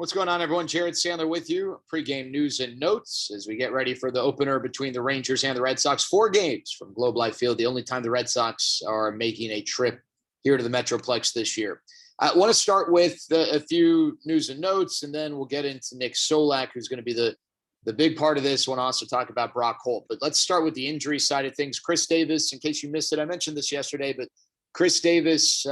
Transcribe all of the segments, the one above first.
What's going on, everyone? Jared Sandler with you. Pregame news and notes as we get ready for the opener between the Rangers and the Red Sox. 4 games from Globe Life Field, the only time the Red Sox are making a trip here to the Metroplex this year. I want to start with a few news and notes, and then we'll get into Nick Solak, who's going to be the big part of this. I want to also talk about Brock Holt. But let's start with the injury side of things. Chris Davis, in case you missed it, I mentioned this yesterday, but Chris Davis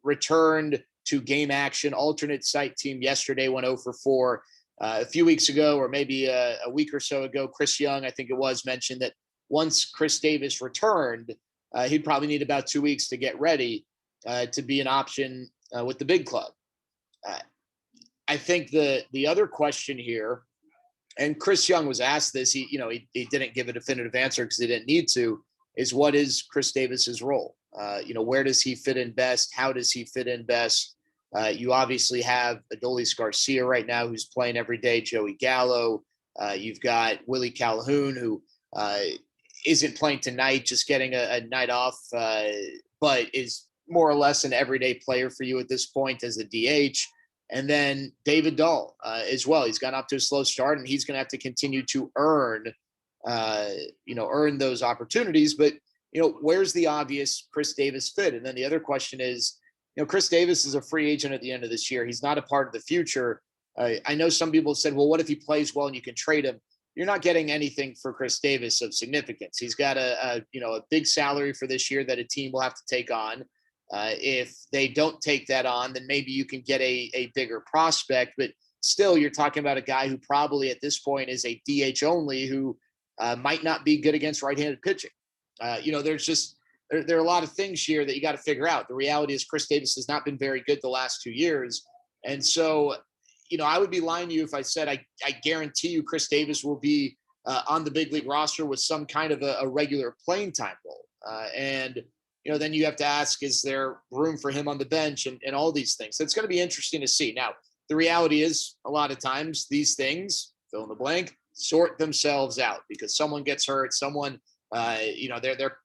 returned to game action, alternate site team yesterday, went 0 for 4. A few weeks ago, or maybe a week or so ago, Chris Young, I think it was, mentioned that once Chris Davis returned, he'd probably need about 2 weeks to get ready to be an option with the big club. I think the other question here, and Chris Young was asked this, he didn't give a definitive answer because he didn't need to, is what is Chris Davis's role? Where does he fit in best? How does he fit in best? You obviously have Adolis Garcia right now, who's playing every day, Joey Gallo. You've got Willie Calhoun, who isn't playing tonight, just getting a night off, but is more or less an everyday player for you at this point as a DH. And then David Dahl as well. He's gotten off to a slow start, and he's going to have to continue to earn those opportunities. But where's the obvious Chris Davis fit? And then the other question is, Chris Davis is a free agent at the end of this year. He's not a part of the future. I know some people said, well, what if he plays well and you can trade him? You're not getting anything for Chris Davis of significance. He's got a big salary for this year that a team will have to take on. If they don't take that on, then maybe you can get a bigger prospect. But still, you're talking about a guy who probably at this point is a DH only, who might not be good against right-handed pitching. There are a lot of things here that you got to figure out. The reality is Chris Davis has not been very good the last 2 years. And so, I would be lying to you if I said I guarantee you Chris Davis will be on the big league roster with some kind of a regular playing time role. Then you have to ask, is there room for him on the bench and all these things? So it's going to be interesting to see. Now, the reality is a lot of times these things, fill in the blank, sort themselves out because someone gets hurt, someone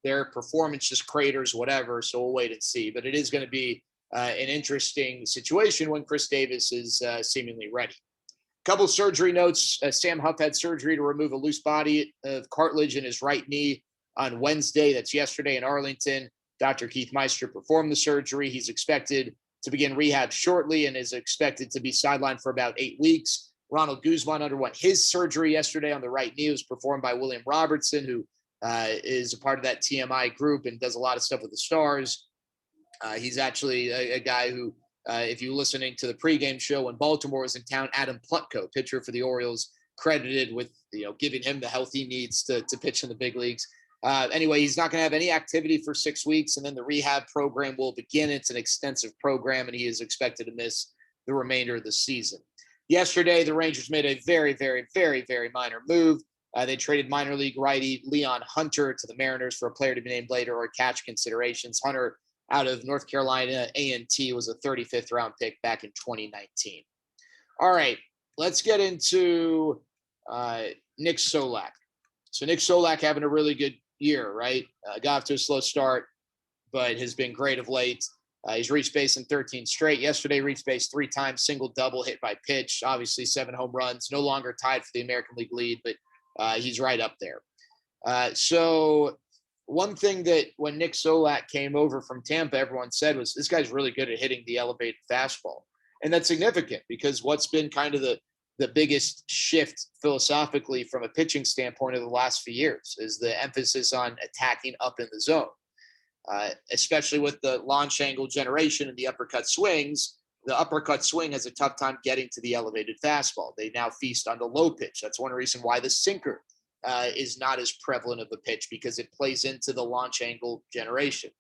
their performance just craters, whatever. So we'll wait and see. But it is going to be an interesting situation when Chris Davis is seemingly ready. Couple surgery notes. Sam Huff had surgery to remove a loose body of cartilage in his right knee on Wednesday. That's yesterday in Arlington. Dr. Keith Meister performed the surgery. He's expected to begin rehab shortly and is expected to be sidelined for about 8 weeks. Ronald Guzman underwent his surgery yesterday on the right knee. It was performed by William Robertson, who is a part of that TMI group and does a lot of stuff with the Stars. He's actually a guy who, if you're listening to the pregame show when Baltimore was in town, Adam Plutko, pitcher for the Orioles, credited with giving him the health he needs to pitch in the big leagues. Anyway, he's not going to have any activity for 6 weeks, and then the rehab program will begin. It's an extensive program, and he is expected to miss the remainder of the season. Yesterday, the Rangers made a very, very, very, very minor move. They traded minor league righty Leon Hunter to the Mariners for a player to be named later or catch considerations. Hunter, out of North Carolina A&T, was a 35th round pick back in 2019. All right, let's get into Nick Solak. So Nick Solak having a really good year, right? Got off to a slow start, but has been great of late. He's reached base in 13 straight. Yesterday, reached base 3 times, single, double, hit by pitch. Obviously, 7 home runs. No longer tied for the American League lead, but he's right up there. So one thing that when Nick Solak came over from Tampa, everyone said was, this guy's really good at hitting the elevated fastball. And that's significant because what's been kind of the biggest shift philosophically from a pitching standpoint over the last few years is the emphasis on attacking up in the zone, especially with the launch angle generation and the uppercut swings. The uppercut swing has a tough time getting to the elevated fastball. They now feast on the low pitch. That's one reason why the sinker is not as prevalent of a pitch, because it plays into the launch angle generation.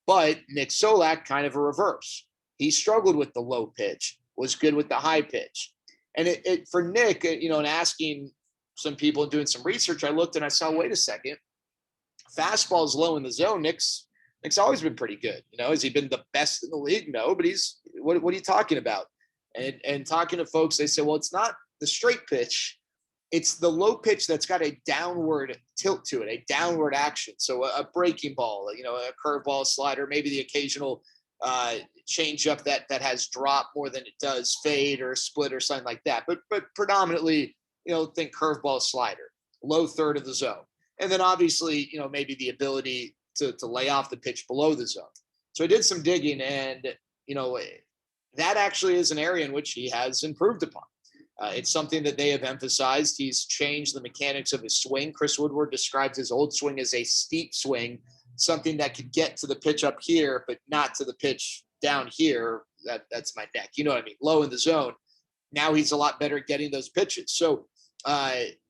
But Nick Solak, kind of a reverse. He struggled with the low pitch, was good with the high pitch. And it for Nick, and asking some people and doing some research, I looked and I saw, wait a second, fastball is low in the zone. Nick's always been pretty good. Has he been the best in the league? No, but he's what are you talking about? And talking to folks, they say, well, it's not the straight pitch. It's the low pitch that's got a downward tilt to it, a downward action. So a breaking ball, a curveball, slider, maybe the occasional changeup that has drop more than it does fade or split or something like that. But predominantly, think curveball, slider, low third of the zone. And then obviously, maybe the ability to lay off the pitch below the zone. So I did some digging, and, that actually is an area in which he has improved upon. It's something that they have emphasized. He's changed the mechanics of his swing. Chris Woodward described his old swing as a steep swing, something that could get to the pitch up here, but not to the pitch down here. That's my neck. You know what I mean? Low in the zone. Now he's a lot better at getting those pitches. So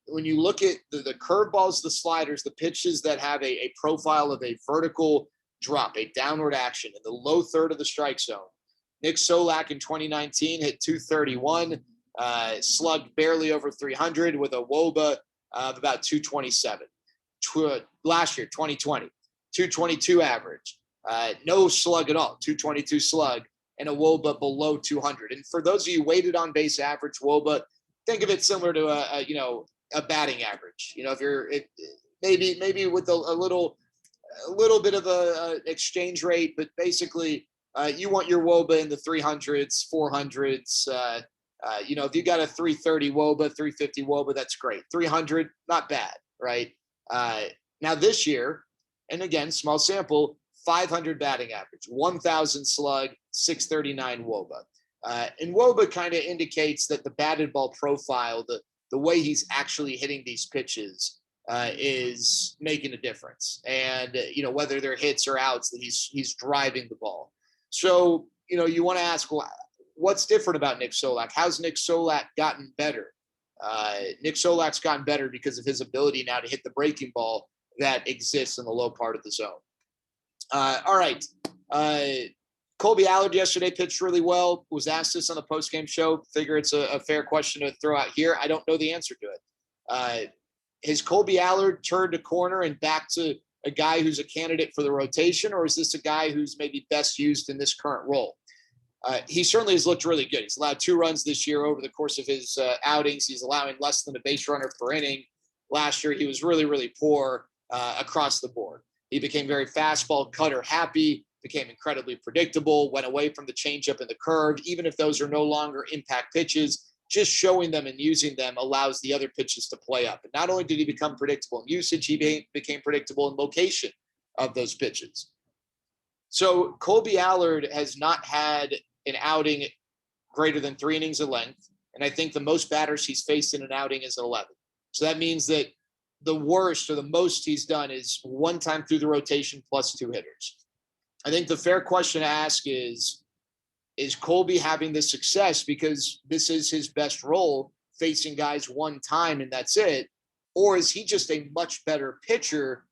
when you look at the curveballs, the sliders, the pitches that have a profile of a vertical drop, a downward action in the low third of the strike zone, Nick Solak in 2019 hit 231, slugged barely over 300 with a WOBA of about 227. Last year, 2020, 222 average, no slug at all, 222 slug, and a WOBA below 200. And for those of you weighted on base average WOBA, think of it similar to a batting average. If you're maybe with a little bit of a exchange rate, but basically you want your WOBA in the 300s, 400s. If you got a 330 WOBA, 350 WOBA, that's great. 300, not bad, right? Now this year, and again, small sample, 500 batting average, 1,000 slug, 639 WOBA. And WOBA kind of indicates that the batted ball profile, the way he's actually hitting these pitches is making a difference. And, whether they're hits or outs, that he's driving the ball. So, you want to ask, well, what's different about Nick Solak? How's Nick Solak gotten better? Nick Solak's gotten better because of his ability now to hit the breaking ball that exists in the low part of the zone. All right. Colby Allard yesterday pitched really well, was asked this on the postgame show. Figure it's a fair question to throw out here. I don't know the answer to it. Has Colby Allard turned a corner and back to a guy who's a candidate for the rotation, or is this a guy who's maybe best used in this current role? He certainly has looked really good. He's allowed 2 runs this year over the course of his outings. He's allowing less than a base runner per inning. Last year, he was really, really poor across the board. He became very fastball cutter happy, became incredibly predictable, went away from the changeup and the curve. Even if those are no longer impact pitches, just showing them and using them allows the other pitches to play up. And not only did he become predictable in usage, he became predictable in location of those pitches. So Colby Allard has not had an outing greater than 3 innings in length. And I think the most batters he's faced in an outing is 11. So that means that the worst or the most he's done is 1 time through the rotation plus 2 hitters. I think the fair question to ask is Colby having the success because this is his best role, facing guys 1 time and that's it? Or is he just a much better pitcher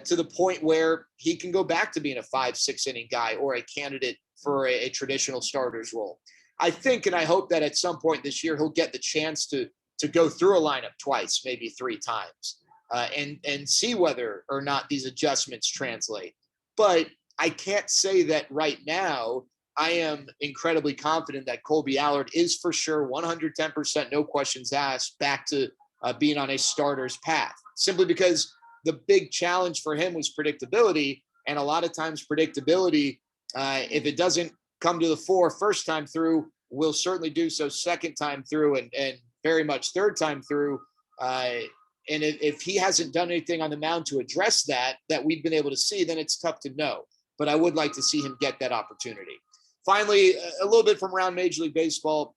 to the point where he can go back to being a 5-6 inning guy or a candidate for a traditional starter's role? I think, and I hope that at some point this year, he'll get the chance to go through a lineup twice, maybe 3 times, and see whether or not these adjustments translate. But I can't say that right now. I am incredibly confident that Colby Allard is for sure 110%, no questions asked, back to being on a starter's path, simply because the big challenge for him was predictability. And a lot of times predictability, if it doesn't come to the fore first time through, will certainly do so second time through and very much third time through. And if he hasn't done anything on the mound to address that we've been able to see, then it's tough to know. But I would like to see him get that opportunity. Finally, a little bit from around Major League Baseball.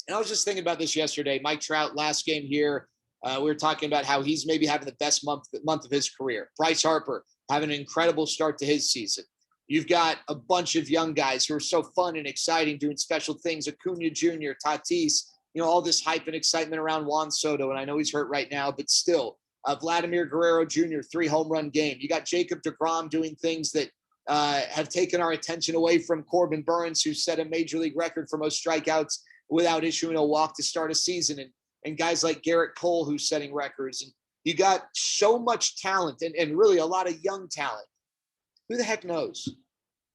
And I was just thinking about this yesterday. Mike Trout, last game here, we were talking about how he's maybe having the best month of his career. Bryce Harper having an incredible start to his season. You've got a bunch of young guys who are so fun and exciting, doing special things. Acuna Jr., Tatis, all this hype and excitement around Juan Soto. And I know he's hurt right now, but still, Vladimir Guerrero Jr., 3 home run game. You got Jacob deGrom doing things that have taken our attention away from Corbin Burns, who set a major league record for most strikeouts without issuing a walk to start a season, and guys like Garrett Cole, who's setting records. And you got so much talent and really a lot of young talent. Who the heck knows?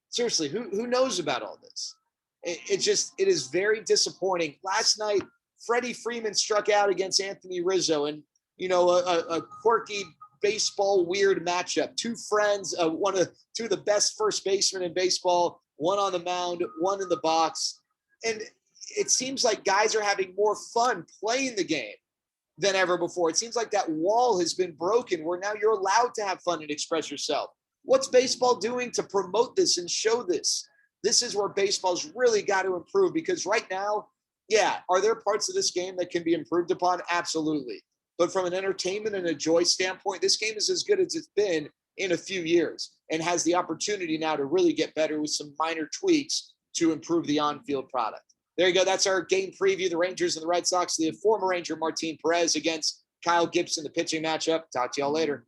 Seriously, who knows about all this? It is very disappointing. Last night, Freddie Freeman struck out against Anthony Rizzo, and a quirky baseball weird matchup. 2 friends, 2 of the best first basemen in baseball, one on the mound, one in the box. And it seems like guys are having more fun playing the game than ever before. It seems like that wall has been broken where now you're allowed to have fun and express yourself. What's baseball doing to promote this and show this? This is where baseball's really got to improve, because right now, yeah, are there parts of this game that can be improved upon? Absolutely. But from an entertainment and a joy standpoint, this game is as good as it's been in a few years and has the opportunity now to really get better with some minor tweaks to improve the on-field product. There you go. That's our game preview. The Rangers and the Red Sox, the former Ranger Martin Perez against Kyle Gibson, the pitching matchup. Talk to y'all later.